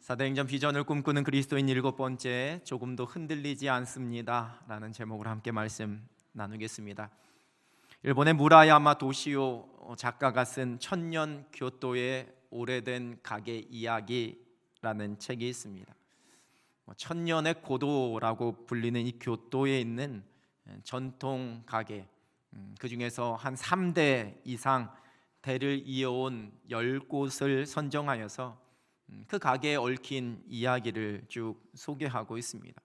사도행전 비전을 꿈꾸는 그리스도인 7번째, 조금도 흔들리지 않습니다 라는 제목으로 함께 말씀 나누겠습니다. 일본의 무라야마 도시오 작가가 쓴 천년 교토의 오래된 가게 이야기라는 책이 있습니다. 천년의 고도라고 불리는 이 교토에 있는 전통 가게, 그 중에서 한 3대 이상 대를 이어온 10곳을 선정하여서 그 가게에 얽힌 이야기를 쭉 소개하고 있습니다.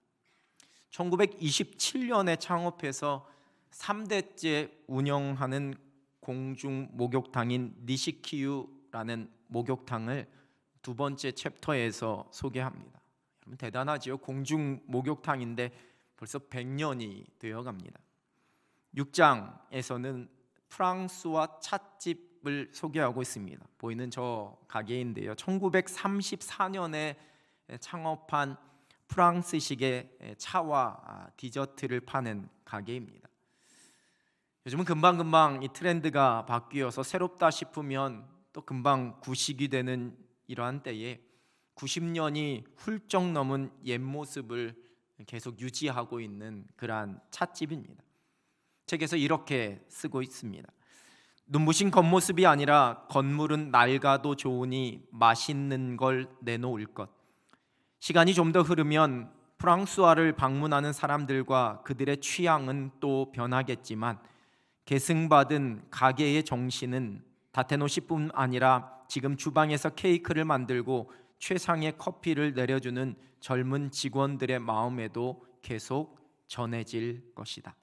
1927년에 창업해서 3대째 운영하는 공중 목욕탕인 니시키유라는 목욕탕을 두 번째 챕터에서 소개합니다. 여러분 대단하지요? 공중 목욕탕인데 벌써 100년이 되어갑니다. 6장에서는 프랑스와 찻집을 소개하고 있습니다. 보이는 저 가게인데요, 1934년에 창업한 프랑스식의 차와 디저트를 파는 가게입니다. 요즘은 금방금방 이 트렌드가 바뀌어서 새롭다 싶으면 또 금방 구식이 되는 이러한 때에 90년이 훌쩍 넘은 옛 모습을 계속 유지하고 있는 그러한 찻집입니다. 책에서 이렇게 쓰고 있습니다. 눈부신 겉모습이 아니라 건물은 낡아도 좋으니 맛있는 걸 내놓을 것. 시간이 좀 더 흐르면 프랑스화를 방문하는 사람들과 그들의 취향은 또 변하겠지만 계승받은 가게의 정신은 다테노시뿐 아니라 지금 주방에서 케이크를 만들고 최상의 커피를 내려주는 젊은 직원들의 마음에도 계속 전해질 것이다.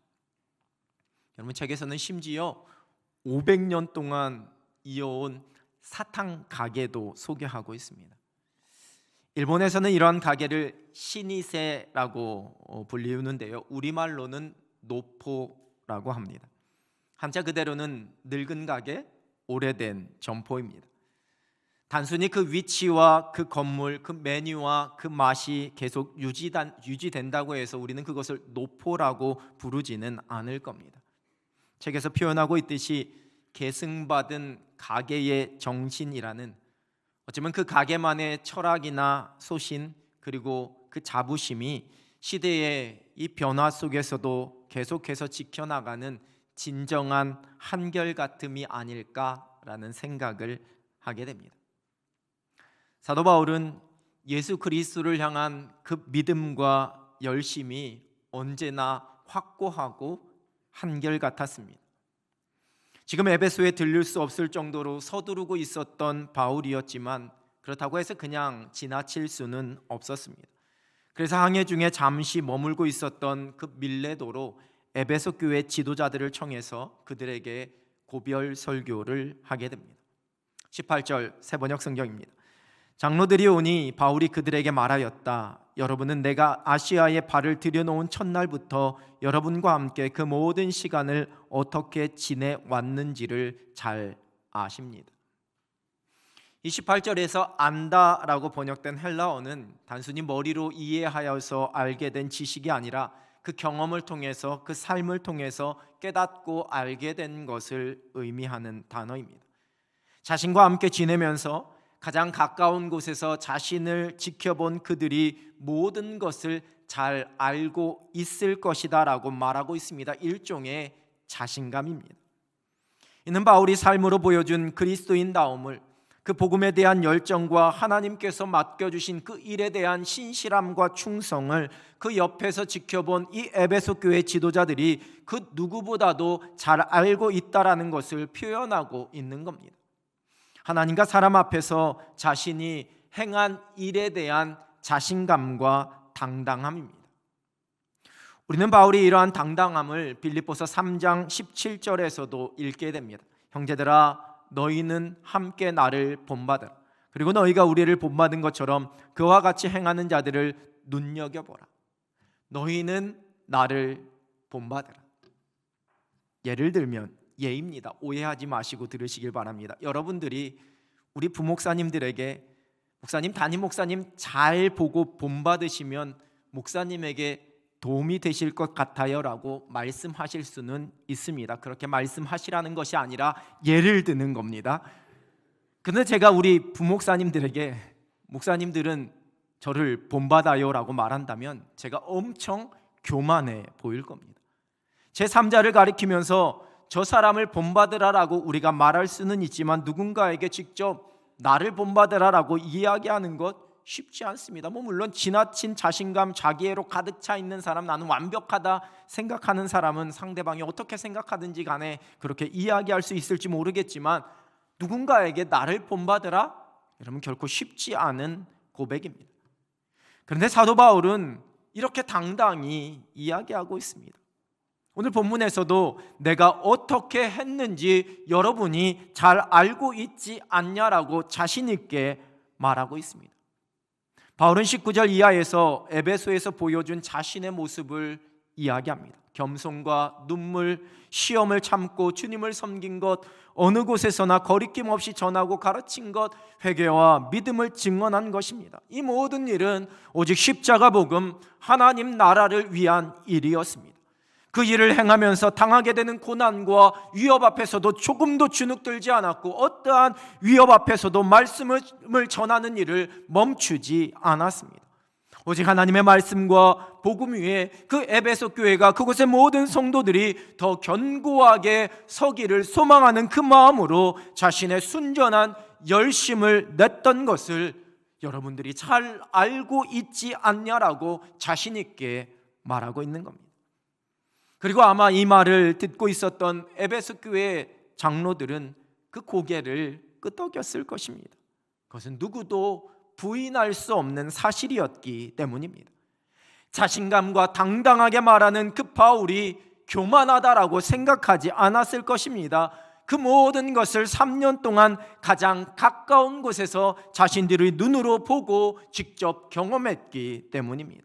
여러분, 책에서는 심지어 500년 동안 이어온 사탕 가게도 소개하고 있습니다. 일본에서는 이러한 가게를 시니세라고 불리우는데요, 우리말로는 노포라고 합니다. 한자 그대로는 늙은 가게, 오래된 점포입니다. 단순히 그 위치와 그 건물, 그 메뉴와 그 맛이 계속 유지된다고 해서 우리는 그것을 노포라고 부르지는 않을 겁니다. 책에서 표현하고 있듯이 계승받은 가게의 정신이라는, 어쩌면 그 가게만의 철학이나 소신, 그리고 그 자부심이 시대의 이 변화 속에서도 계속해서 지켜나가는 진정한 한결같음이 아닐까라는 생각을 하게 됩니다. 사도 바울은 예수 그리스도를 향한 그 믿음과 열심이 언제나 확고하고 한결같았습니다. 지금 에베소에 들릴 수 없을 정도로 서두르고 있었던 바울이었지만 그렇다고 해서 그냥 지나칠 수는 없었습니다. 그래서 항해 중에 잠시 머물고 있었던 그 밀레도로 에베소 교회 지도자들을 청해서 그들에게 고별 설교를 하게 됩니다. 18절 세번역 성경입니다. 장로들이 오니 바울이 그들에게 말하였다. 여러분은 내가 아시아에 발을 들여놓은 첫날부터 여러분과 함께 그 모든 시간을 어떻게 지내왔는지를 잘 아십니다. 28절에서 안다라고 번역된 헬라어는 단순히 머리로 이해하여서 알게 된 지식이 아니라 그 경험을 통해서, 그 삶을 통해서 깨닫고 알게 된 것을 의미하는 단어입니다. 자신과 함께 지내면서 가장 가까운 곳에서 자신을 지켜본 그들이 모든 것을 잘 알고 있을 것이다 라고 말하고 있습니다. 일종의 자신감입니다. 이는 바울이 삶으로 보여준 그리스도인다움을, 그 복음에 대한 열정과 하나님께서 맡겨주신 그 일에 대한 신실함과 충성을 그 옆에서 지켜본 이 에베소 교회 지도자들이 그 누구보다도 잘 알고 있다라는 것을 표현하고 있는 겁니다. 하나님과 사람 앞에서 자신이 행한 일에 대한 자신감과 당당함입니다. 우리는 바울이 이러한 당당함을 빌립보서 3장 17절에서도 읽게 됩니다. 형제들아, 너희는 함께 나를 본받으라. 그리고 너희가 우리를 본받은 것처럼 그와 같이 행하는 자들을 눈여겨보라. 너희는 나를 본받으라. 예를 들면 예입니다. 오해하지 마시고 들으시길 바랍니다. 여러분들이 우리 부목사님들에게 목사님, 담임 목사님 잘 보고 본받으시면 목사님에게 도움이 되실 것 같아요 라고 말씀하실 수는 있습니다. 그렇게 말씀하시라는 것이 아니라 예를 드는 겁니다. 그런데 제가 우리 부목사님들에게 목사님들은 저를 본받아요라고 말한다면 제가 엄청 교만해 보일 겁니다. 제3자를 가리키면서 저 사람을 본받으라라고 우리가 말할 수는 있지만 누군가에게 직접 나를 본받으라라고 이야기하는 것 쉽지 않습니다. 물론 지나친 자신감, 자기애로 가득 차 있는 사람, 나는 완벽하다 생각하는 사람은 상대방이 어떻게 생각하든지 간에 그렇게 이야기할 수 있을지 모르겠지만 누군가에게 나를 본받으라? 여러분 결코 쉽지 않은 고백입니다. 그런데 사도 바울은 이렇게 당당히 이야기하고 있습니다. 오늘 본문에서도 내가 어떻게 했는지 여러분이 잘 알고 있지 않냐라고 자신 있게 말하고 있습니다. 바울은 19절 이하에서 에베소에서 보여준 자신의 모습을 이야기합니다. 겸손과 눈물, 시험을 참고 주님을 섬긴 것, 어느 곳에서나 거리낌 없이 전하고 가르친 것, 회개와 믿음을 증언한 것입니다. 이 모든 일은 오직 십자가 복음, 하나님 나라를 위한 일이었습니다. 그 일을 행하면서 당하게 되는 고난과 위협 앞에서도 조금도 주눅들지 않았고 어떠한 위협 앞에서도 말씀을 전하는 일을 멈추지 않았습니다. 오직 하나님의 말씀과 복음 위에 그 에베소 교회가, 그곳의 모든 성도들이 더 견고하게 서기를 소망하는 그 마음으로 자신의 순전한 열심을 냈던 것을 여러분들이 잘 알고 있지 않냐라고 자신 있게 말하고 있는 겁니다. 그리고 아마 이 말을 듣고 있었던 에베소 교회 장로들은 그 고개를 끄덕였을 것입니다. 그것은 누구도 부인할 수 없는 사실이었기 때문입니다. 자신감과 당당하게 말하는 그 바울이 교만하다라고 생각하지 않았을 것입니다. 그 모든 것을 3년 동안 가장 가까운 곳에서 자신들의 눈으로 보고 직접 경험했기 때문입니다.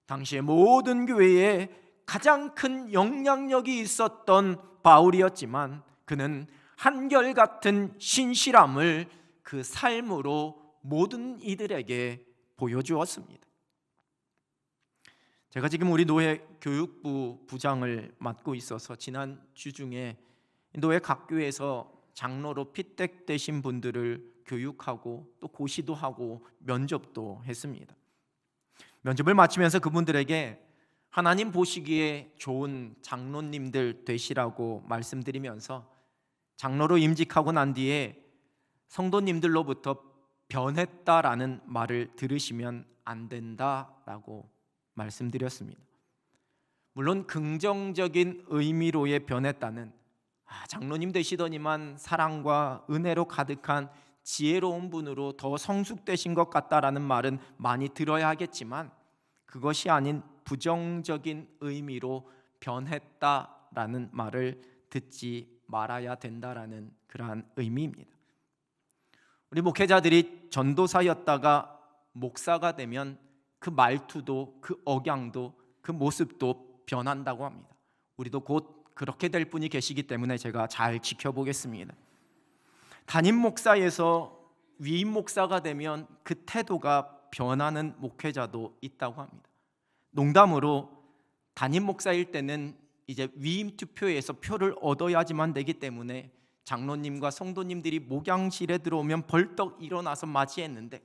당시의 모든 교회에 가장 큰 영향력이 있었던 바울이었지만 그는 한결같은 신실함을 그 삶으로 모든 이들에게 보여주었습니다. 제가 지금 우리 노회 교육부 부장을 맡고 있어서 지난 주 중에 노회 각 교회에서 장로로 피택되신 분들을 교육하고 또 고시도 하고 면접도 했습니다. 면접을 마치면서 그분들에게 하나님 보시기에 좋은 장로님들 되시라고 말씀드리면서 장로로 임직하고 난 뒤에 성도님들로부터 변했다라는 말을 들으시면 안 된다라고 말씀드렸습니다. 물론 긍정적인 의미로의 변했다는, 장로님 되시더니만 사랑과 은혜로 가득한 지혜로운 분으로 더 성숙되신 것 같다라는 말은 많이 들어야 하겠지만 그것이 아닌 부정적인 의미로 변했다라는 말을 듣지 말아야 된다라는 그러한 의미입니다. 우리 목회자들이 전도사였다가 목사가 되면 그 말투도 그 억양도 그 모습도 변한다고 합니다. 우리도 곧 그렇게 될 분이 계시기 때문에 제가 잘 지켜보겠습니다. 담임 목사에서 위임 목사가 되면 그 태도가 변하는 목회자도 있다고 합니다. 농담으로 담임 목사일 때는 이제 위임 투표에서 표를 얻어야지만 되기 때문에 장로님과 성도님들이 목양실에 들어오면 벌떡 일어나서 맞이했는데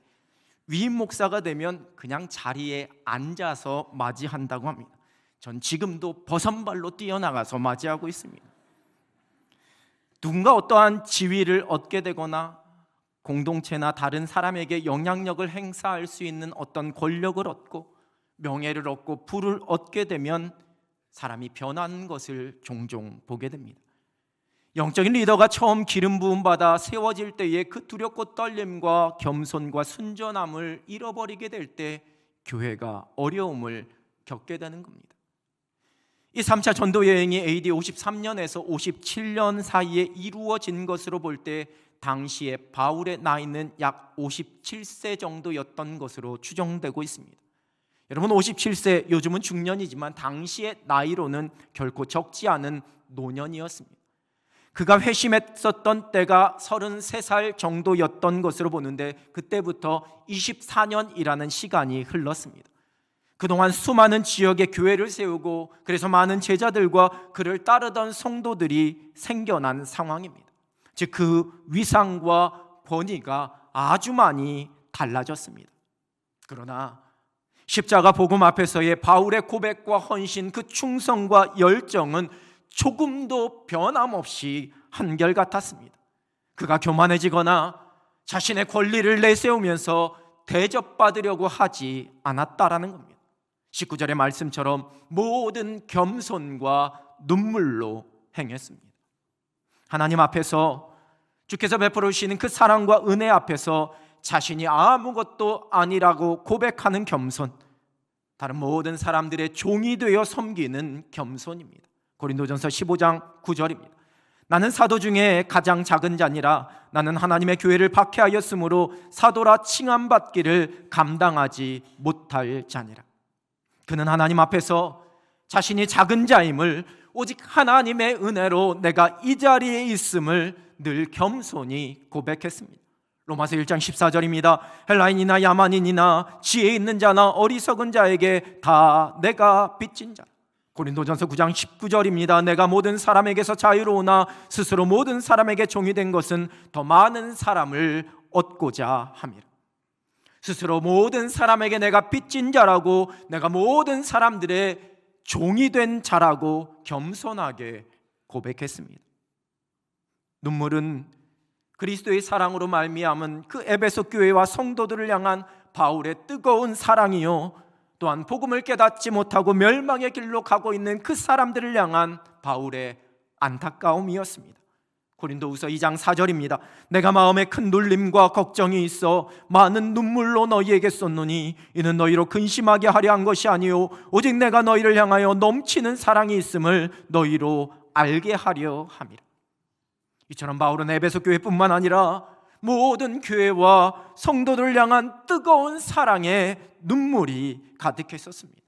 위임 목사가 되면 그냥 자리에 앉아서 맞이한다고 합니다. 전 지금도 버선발로 뛰어나가서 맞이하고 있습니다. 누군가 어떠한 지위를 얻게 되거나 공동체나 다른 사람에게 영향력을 행사할 수 있는 어떤 권력을 얻고 명예를 얻고 부를 얻게 되면 사람이 변하는 것을 종종 보게 됩니다. 영적인 리더가 처음 기름 부음 받아 세워질 때에 그 두렵고 떨림과 겸손과 순전함을 잃어버리게 될 때 교회가 어려움을 겪게 되는 겁니다. 이 3차 전도 여행이 AD 53년에서 57년 사이에 이루어진 것으로 볼 때 당시에 바울의 나이는 약 57세 정도였던 것으로 추정되고 있습니다. 여러분 57세, 요즘은 중년이지만 당시의 나이로는 결코 적지 않은 노년이었습니다. 그가 회심했었던 때가 33살 정도였던 것으로 보는데 그때부터 24년이라는 시간이 흘렀습니다. 그동안 수많은 지역에 교회를 세우고 그래서 많은 제자들과 그를 따르던 성도들이 생겨난 상황입니다. 즉 그 위상과 권위가 아주 많이 달라졌습니다. 그러나 십자가 복음 앞에서의 바울의 고백과 헌신, 그 충성과 열정은 조금도 변함없이 한결같았습니다. 그가 교만해지거나 자신의 권리를 내세우면서 대접받으려고 하지 않았다라는 겁니다. 19절의 말씀처럼 모든 겸손과 눈물로 행했습니다. 하나님 앞에서 주께서 베풀어 주시는 그 사랑과 은혜 앞에서 자신이 아무것도 아니라고 고백하는 겸손, 다른 모든 사람들의 종이 되어 섬기는 겸손입니다. 고린도전서 15장 9절입니다. 나는 사도 중에 가장 작은 자니라. 나는 하나님의 교회를 박해하였으므로 사도라 칭함받기를 감당하지 못할 자니라. 그는 하나님 앞에서 자신이 작은 자임을 오직 하나님의 은혜로 내가 이 자리에 있음을 늘 겸손히 고백했습니다. 로마서 1장 14절입니다. 헬라인이나 야만인이나 지혜 있는 자나 어리석은 자에게 다 내가 빚진 자. 고린도전서 9장 19절입니다. 내가 모든 사람에게서 자유로우나 스스로 모든 사람에게 종이 된 것은 더 많은 사람을 얻고자 함이라. 스스로 모든 사람에게 내가 빚진 자라고, 내가 모든 사람들의 종이 된 자라고 겸손하게 고백했습니다. 눈물은 그리스도의 사랑으로 말미암은 그 에베소 교회와 성도들을 향한 바울의 뜨거운 사랑이요, 또한 복음을 깨닫지 못하고 멸망의 길로 가고 있는 그 사람들을 향한 바울의 안타까움이었습니다. 고린도후서 2장 4절입니다. 내가 마음에 큰 놀림과 걱정이 있어 많은 눈물로 너희에게 쏟노니 이는 너희로 근심하게 하려 한 것이 아니요 오직 내가 너희를 향하여 넘치는 사랑이 있음을 너희로 알게 하려 함이라. 이처럼 바울은 에베소 교회뿐만 아니라 모든 교회와 성도들을 향한 뜨거운 사랑의 눈물이 가득했었습니다.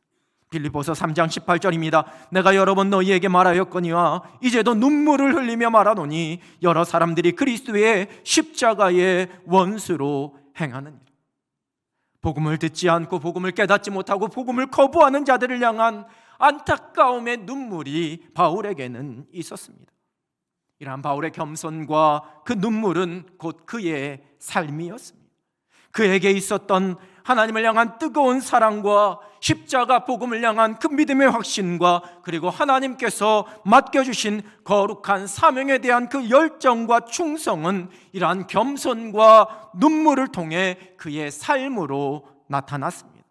빌립보서 3장 18절입니다. 내가 여러 번 너희에게 말하였거니와 이제도 눈물을 흘리며 말하노니 여러 사람들이 그리스도의 십자가의 원수로 행하느니라. 복음을 듣지 않고 복음을 깨닫지 못하고 복음을 거부하는 자들을 향한 안타까움의 눈물이 바울에게는 있었습니다. 이러한 바울의 겸손과 그 눈물은 곧 그의 삶이었습니다. 그에게 있었던 하나님을 향한 뜨거운 사랑과 십자가 복음을 향한 그 믿음의 확신과 그리고 하나님께서 맡겨주신 거룩한 사명에 대한 그 열정과 충성은 이러한 겸손과 눈물을 통해 그의 삶으로 나타났습니다.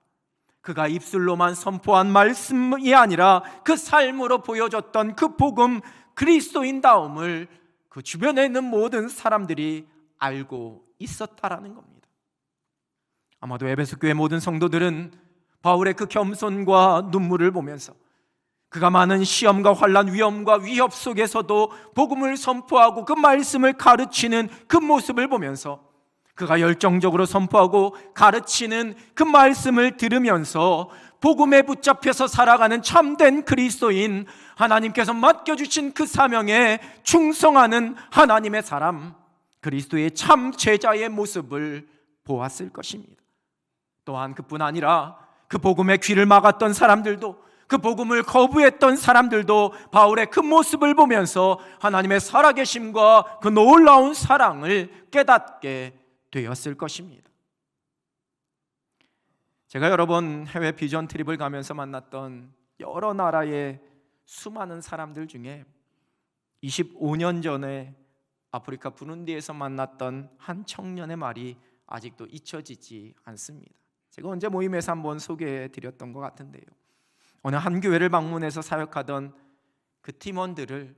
그가 입술로만 선포한 말씀이 아니라 그 삶으로 보여줬던 그 복음, 그리스도인다움을 그 주변에 있는 모든 사람들이 알고 있었다라는 겁니다. 아마도 에베소 교회 모든 성도들은 바울의 그 겸손과 눈물을 보면서 그가 많은 시험과 환난, 위험과 위협 속에서도 복음을 선포하고 그 말씀을 가르치는 그 모습을 보면서 그가 열정적으로 선포하고 가르치는 그 말씀을 들으면서 복음에 붙잡혀서 살아가는 참된 그리스도인, 하나님께서 맡겨주신 그 사명에 충성하는 하나님의 사람, 그리스도의 참 제자의 모습을 보았을 것입니다. 또한 그뿐 아니라 그 복음의 귀를 막았던 사람들도, 그 복음을 거부했던 사람들도 바울의 그 모습을 보면서 하나님의 살아계심과 그 놀라운 사랑을 깨닫게 되었을 것입니다. 제가 여러 번 해외 비전 트립을 가면서 만났던 여러 나라의 수많은 사람들 중에 25년 전에 아프리카 부룬디에서 만났던 한 청년의 말이 아직도 잊혀지지 않습니다. 제가 언제 모임에서 한번 소개해 드렸던 것 같은데요, 어느 한 교회를 방문해서 사역하던 그 팀원들을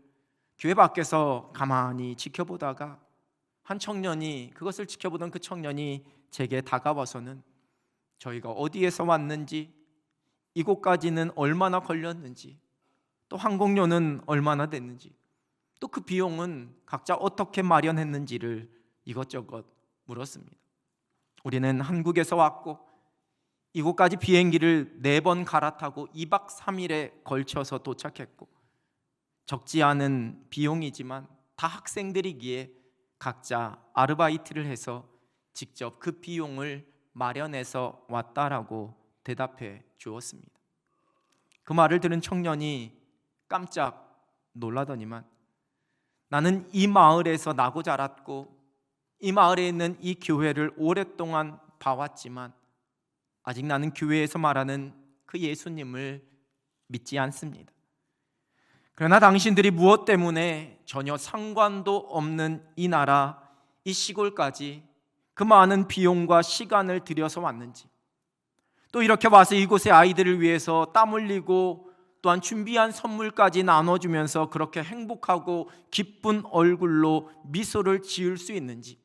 교회 밖에서 가만히 지켜보다가 한 청년이, 그것을 지켜보던 그 청년이 제게 다가와서는 저희가 어디에서 왔는지, 이곳까지는 얼마나 걸렸는지, 또 항공료는 얼마나 됐는지, 또 그 비용은 각자 어떻게 마련했는지를 이것저것 물었습니다. 우리는 한국에서 왔고 이곳까지 비행기를 4번 갈아타고 2박 3일에 걸쳐서 도착했고 적지 않은 비용이지만 다 학생들이기에 각자 아르바이트를 해서 직접 그 비용을 마련해서 왔다라고 대답해 주었습니다. 그 말을 들은 청년이 깜짝 놀라더니만 나는 이 마을에서 나고 자랐고 이 마을에 있는 이 교회를 오랫동안 봐왔지만 아직 나는 교회에서 말하는 그 예수님을 믿지 않습니다. 그러나 당신들이 무엇 때문에 전혀 상관도 없는 이 나라, 이 시골까지 그 많은 비용과 시간을 들여서 왔는지, 또 이렇게 와서 이곳의 아이들을 위해서 땀 흘리고 또한 준비한 선물까지 나눠주면서 그렇게 행복하고 기쁜 얼굴로 미소를 지을 수 있는지,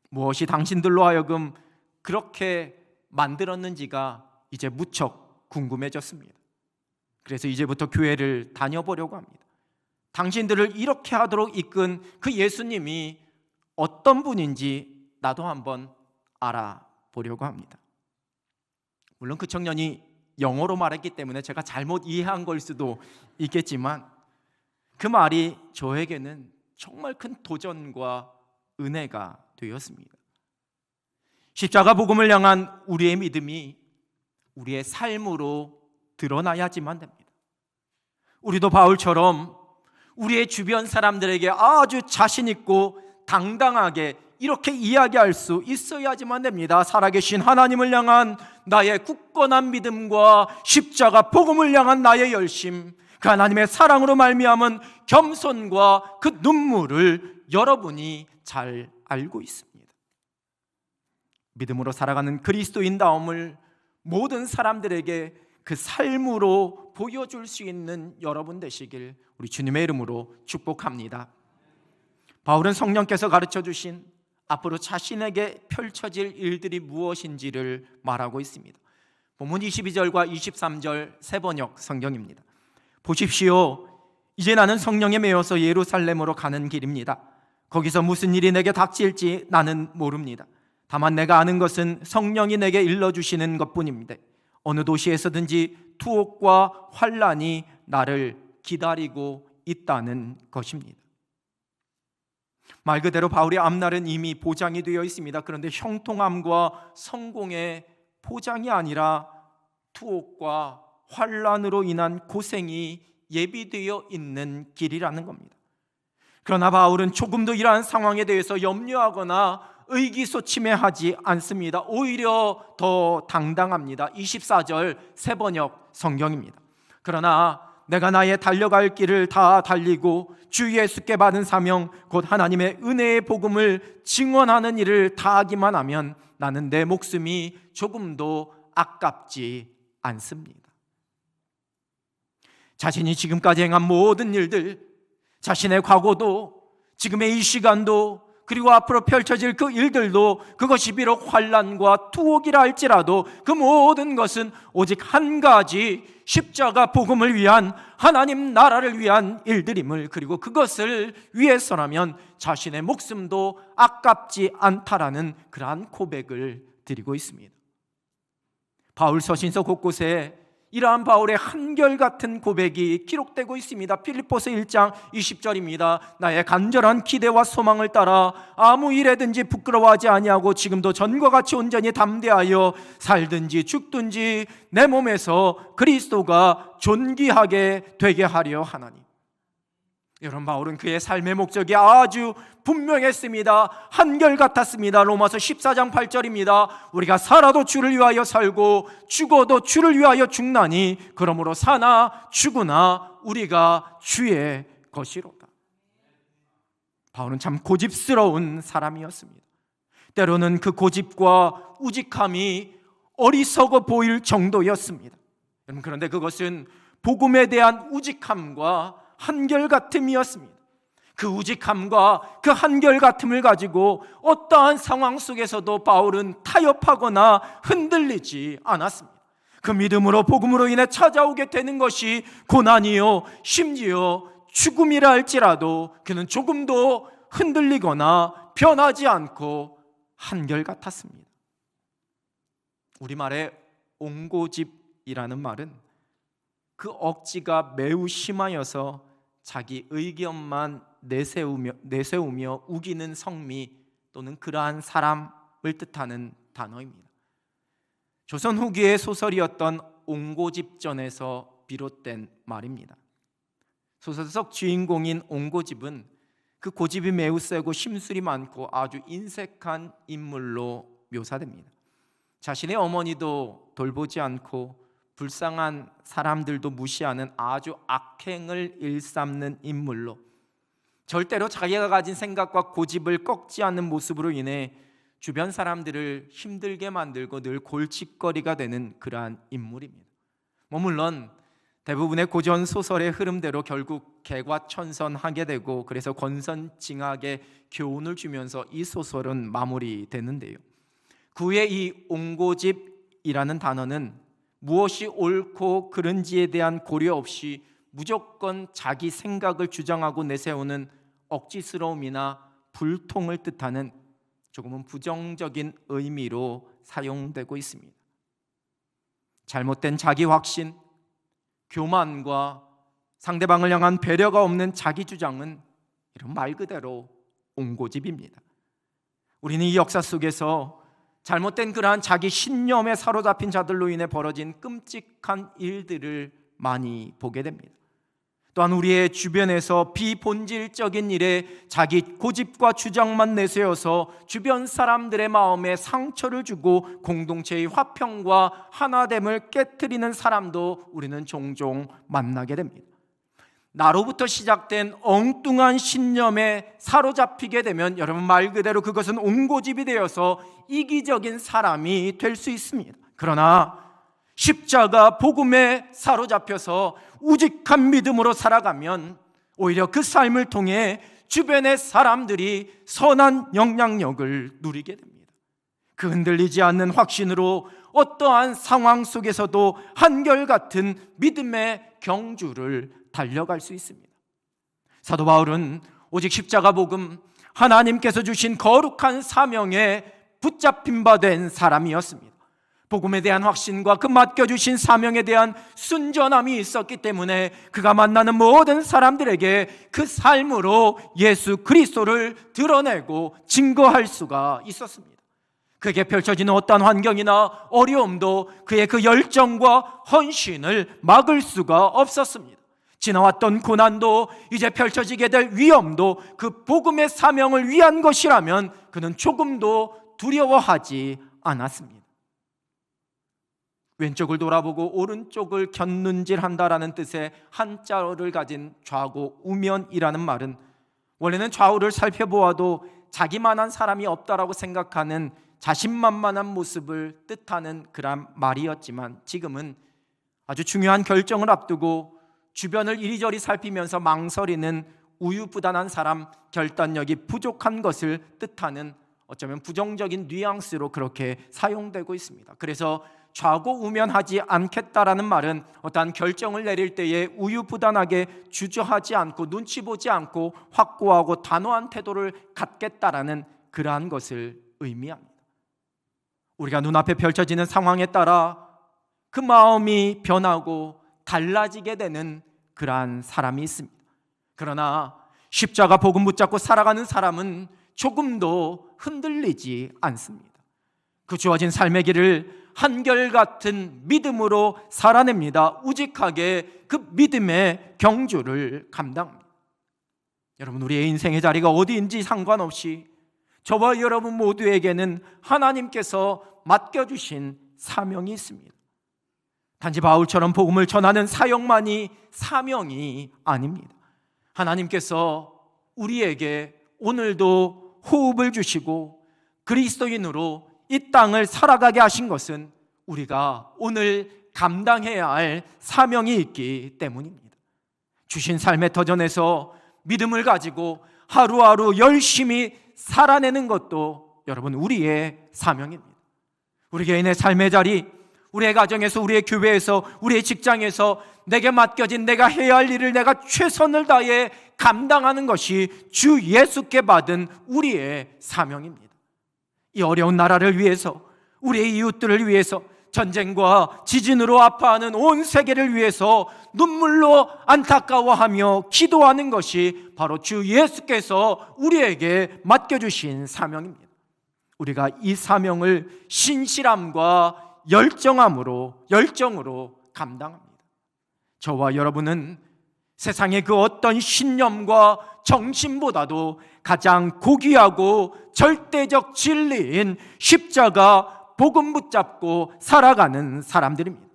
무엇이 당신들로 하여금 그렇게 만들었는지가 이제 무척 궁금해졌습니다. 그래서 이제부터 교회를 다녀보려고 합니다. 당신들을 이렇게 하도록 이끈 그 예수님이 어떤 분인지 나도 한번 알아보려고 합니다. 물론 그 청년이 영어로 말했기 때문에 제가 잘못 이해한 걸 수도 있겠지만 그 말이 저에게는 정말 큰 도전과 은혜가 되었습니다. 십자가 복음을 향한 우리의 믿음이 우리의 삶으로 드러나야지만 됩니다. 우리도 바울처럼 우리의 주변 사람들에게 아주 자신 있고 당당하게 이렇게 이야기할 수 있어야지만 됩니다. 살아계신 하나님을 향한 나의 굳건한 믿음과 십자가 복음을 향한 나의 열심, 그 하나님의 사랑으로 말미암은 겸손과 그 눈물을 여러분이 잘 알고 있습니다. 믿음으로 살아가는 그리스도인다움을 모든 사람들에게 그 삶으로 보여줄 수 있는 여러분 되시길 우리 주님의 이름으로 축복합니다. 바울은 성령께서 가르쳐 주신 앞으로 자신에게 펼쳐질 일들이 무엇인지를 말하고 있습니다. 본문 22절과 23절 세 번역 성경입니다. 보십시오, 이제 나는 성령에 매여서 예루살렘으로 가는 길입니다. 거기서 무슨 일이 내게 닥칠지 나는 모릅니다. 다만 내가 아는 것은 성령이 내게 일러주시는 것뿐입니다. 어느 도시에서든지 투옥과 환난이 나를 기다리고 있다는 것입니다. 말 그대로 바울의 앞날은 이미 보장이 되어 있습니다. 그런데 형통함과 성공의 보장이 아니라 투옥과 환난으로 인한 고생이 예비되어 있는 길이라는 겁니다. 그러나 바울은 조금도 이러한 상황에 대해서 염려하거나 의기소침해하지 않습니다. 오히려 더 당당합니다. 24절 세 번역 성경입니다. 그러나 내가 나의 달려갈 길을 다 달리고 주 예수께 받은 사명 곧 하나님의 은혜의 복음을 증언하는 일을 다하기만 하면 나는 내 목숨이 조금도 아깝지 않습니다. 자신이 지금까지 행한 모든 일들, 자신의 과거도 지금의 이 시간도 그리고 앞으로 펼쳐질 그 일들도 그것이 비록 환난과 투옥이라 할지라도 그 모든 것은 오직 한 가지 십자가 복음을 위한 하나님 나라를 위한 일들임을, 그리고 그것을 위해서라면 자신의 목숨도 아깝지 않다라는 그러한 고백을 드리고 있습니다. 바울 서신서 곳곳에 이러한 바울의 한결같은 고백이 기록되고 있습니다. 필립보서 1장 20절입니다. 나의 간절한 기대와 소망을 따라 아무 일에든지 부끄러워하지 아니하고 지금도 전과 같이 온전히 담대하여 살든지 죽든지 내 몸에서 그리스도가 존귀하게 되게 하려 하나니. 여러분, 바울은 그의 삶의 목적이 아주 분명했습니다. 한결같았습니다. 로마서 14장 8절입니다. 우리가 살아도 주를 위하여 살고 죽어도 주를 위하여 죽나니 그러므로 사나 죽으나 우리가 주의 것이로다. 바울은 참 고집스러운 사람이었습니다. 때로는 그 고집과 우직함이 어리석어 보일 정도였습니다. 여러분, 그런데 그것은 복음에 대한 우직함과 한결같음이었습니다. 그 우직함과 그 한결같음을 가지고 어떠한 상황 속에서도 바울은 타협하거나 흔들리지 않았습니다. 그 믿음으로 복음으로 인해 찾아오게 되는 것이 고난이요 심지어 죽음이라 할지라도 그는 조금도 흔들리거나 변하지 않고 한결같았습니다. 우리말에 옹고집이라는 말은 그 억지가 매우 심하여서 자기 의견만 내세우며 우기는 성미 또는 그러한 사람을 뜻하는 단어입니다. 조선 후기의 소설이었던 옹고집전에서 비롯된 말입니다. 소설 속 주인공인 옹고집은 그 고집이 매우 세고 심술이 많고 아주 인색한 인물로 묘사됩니다. 자신의 어머니도 돌보지 않고 불쌍한 사람들도 무시하는 아주 악행을 일삼는 인물로, 절대로 자기가 가진 생각과 고집을 꺾지 않는 모습으로 인해 주변 사람들을 힘들게 만들고 늘 골칫거리가 되는 그러한 인물입니다. 물론 대부분의 고전 소설의 흐름대로 결국 개과천선하게 되고, 그래서 권선징악의 교훈을 주면서 이 소설은 마무리되는데요. 그 후에 이 옹고집이라는 단어는 무엇이 옳고 그른지에 대한 고려 없이 무조건 자기 생각을 주장하고 내세우는 억지스러움이나 불통을 뜻하는 조금은 부정적인 의미로 사용되고 있습니다. 잘못된 자기 확신, 교만과 상대방을 향한 배려가 없는 자기 주장은 이런 말 그대로 옹고집입니다. 우리는 이 역사 속에서 잘못된 그러한 자기 신념에 사로잡힌 자들로 인해 벌어진 끔찍한 일들을 많이 보게 됩니다. 또한 우리의 주변에서 비본질적인 일에 자기 고집과 주장만 내세워서 주변 사람들의 마음에 상처를 주고 공동체의 화평과 하나됨을 깨트리는 사람도 우리는 종종 만나게 됩니다. 나로부터 시작된 엉뚱한 신념에 사로잡히게 되면 여러분, 말 그대로 그것은 옹고집이 되어서 이기적인 사람이 될 수 있습니다. 그러나 십자가 복음에 사로잡혀서 우직한 믿음으로 살아가면 오히려 그 삶을 통해 주변의 사람들이 선한 영향력을 누리게 됩니다. 그 흔들리지 않는 확신으로 어떠한 상황 속에서도 한결같은 믿음의 경주를 달려갈 수 있습니다. 사도 바울은 오직 십자가 복음, 하나님께서 주신 거룩한 사명에 붙잡힌 바 된 사람이었습니다. 복음에 대한 확신과 그 맡겨주신 사명에 대한 순전함이 있었기 때문에 그가 만나는 모든 사람들에게 그 삶으로 예수 그리스도를 드러내고 증거할 수가 있었습니다. 그에게 펼쳐지는 어떠한 환경이나 어려움도 그의 그 열정과 헌신을 막을 수가 없었습니다. 지나왔던 고난도, 이제 펼쳐지게 될 위험도 그 복음의 사명을 위한 것이라면 그는 조금도 두려워하지 않았습니다. 왼쪽을 돌아보고 오른쪽을 곁눈질한다라는 뜻의 한자어를 가진 좌고 우면이라는 말은 원래는 좌우를 살펴보아도 자기만한 사람이 없다라고 생각하는 자신만만한 모습을 뜻하는 그런 말이었지만, 지금은 아주 중요한 결정을 앞두고 주변을 이리저리 살피면서 망설이는 우유부단한 사람, 결단력이 부족한 것을 뜻하는 어쩌면 부정적인 뉘앙스로 그렇게 사용되고 있습니다. 그래서 좌고우면하지 않겠다라는 말은 어떠한 결정을 내릴 때에 우유부단하게 주저하지 않고 눈치 보지 않고 확고하고 단호한 태도를 갖겠다라는 그러한 것을 의미합니다. 우리가 눈앞에 펼쳐지는 상황에 따라 그 마음이 변하고 달라지게 되는 그러한 사람이 있습니다. 그러나 십자가 복음 붙잡고 살아가는 사람은 조금도 흔들리지 않습니다. 그 주어진 삶의 길을 한결같은 믿음으로 살아냅니다. 우직하게 그 믿음의 경주를 감당합니다. 여러분, 우리의 인생의 자리가 어디인지 상관없이 저와 여러분 모두에게는 하나님께서 맡겨주신 사명이 있습니다. 단지 바울처럼 복음을 전하는 사역만이 사명이 아닙니다. 하나님께서 우리에게 오늘도 호흡을 주시고 그리스도인으로 이 땅을 살아가게 하신 것은 우리가 오늘 감당해야 할 사명이 있기 때문입니다. 주신 삶의 터전에서 믿음을 가지고 하루하루 열심히 살아내는 것도 여러분, 우리의 사명입니다. 우리 개인의 삶의 자리, 우리의 가정에서, 우리의 교회에서, 우리의 직장에서 내게 맡겨진 내가 해야 할 일을 내가 최선을 다해 감당하는 것이 주 예수께 받은 우리의 사명입니다. 이 어려운 나라를 위해서, 우리의 이웃들을 위해서, 전쟁과 지진으로 아파하는 온 세계를 위해서 눈물로 안타까워하며 기도하는 것이 바로 주 예수께서 우리에게 맡겨주신 사명입니다. 우리가 이 사명을 신실함과 열정으로 감당합니다. 저와 여러분은 세상의 그 어떤 신념과 정신보다도 가장 고귀하고 절대적 진리인 십자가 복음 붙잡고 살아가는 사람들입니다.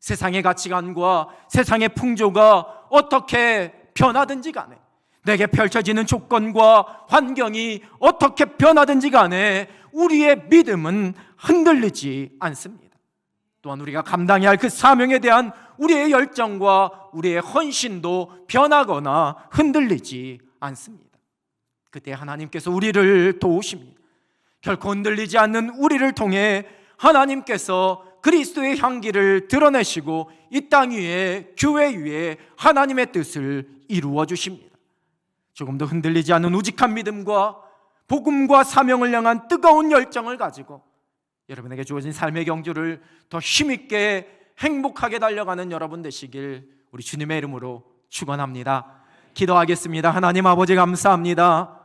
세상의 가치관과 세상의 풍조가 어떻게 변하든지 간에, 내게 펼쳐지는 조건과 환경이 어떻게 변하든지 간에 우리의 믿음은 흔들리지 않습니다. 또한 우리가 감당해야 할 그 사명에 대한 우리의 열정과 우리의 헌신도 변하거나 흔들리지 않습니다. 그때 하나님께서 우리를 도우십니다. 결코 흔들리지 않는 우리를 통해 하나님께서 그리스도의 향기를 드러내시고 이 땅 위에, 교회 위에 하나님의 뜻을 이루어 주십니다. 조금도 흔들리지 않는 우직한 믿음과 복음과 사명을 향한 뜨거운 열정을 가지고 여러분에게 주어진 삶의 경주를 더 힘있게 행복하게 달려가는 여러분 되시길 우리 주님의 이름으로 축원합니다. 기도하겠습니다. 하나님 아버지, 감사합니다.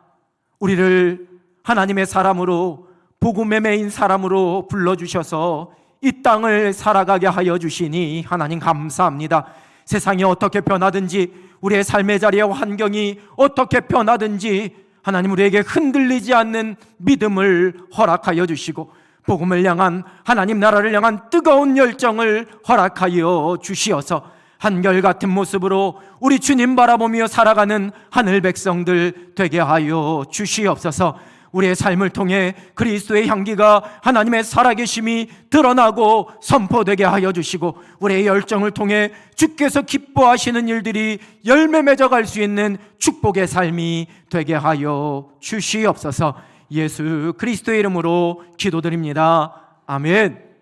우리를 하나님의 사람으로, 복음의 메인 사람으로 불러주셔서 이 땅을 살아가게 하여 주시니 하나님 감사합니다. 세상이 어떻게 변하든지, 우리의 삶의 자리와 환경이 어떻게 변하든지 하나님 우리에게 흔들리지 않는 믿음을 허락하여 주시고 복음을 향한, 하나님 나라를 향한 뜨거운 열정을 허락하여 주시어서 한결같은 모습으로 우리 주님 바라보며 살아가는 하늘 백성들 되게 하여 주시옵소서. 우리의 삶을 통해 그리스도의 향기가, 하나님의 살아계심이 드러나고 선포되게 하여 주시고 우리의 열정을 통해 주께서 기뻐하시는 일들이 열매 맺어갈 수 있는 축복의 삶이 되게 하여 주시옵소서. 예수 그리스도의 이름으로 기도드립니다. 아멘.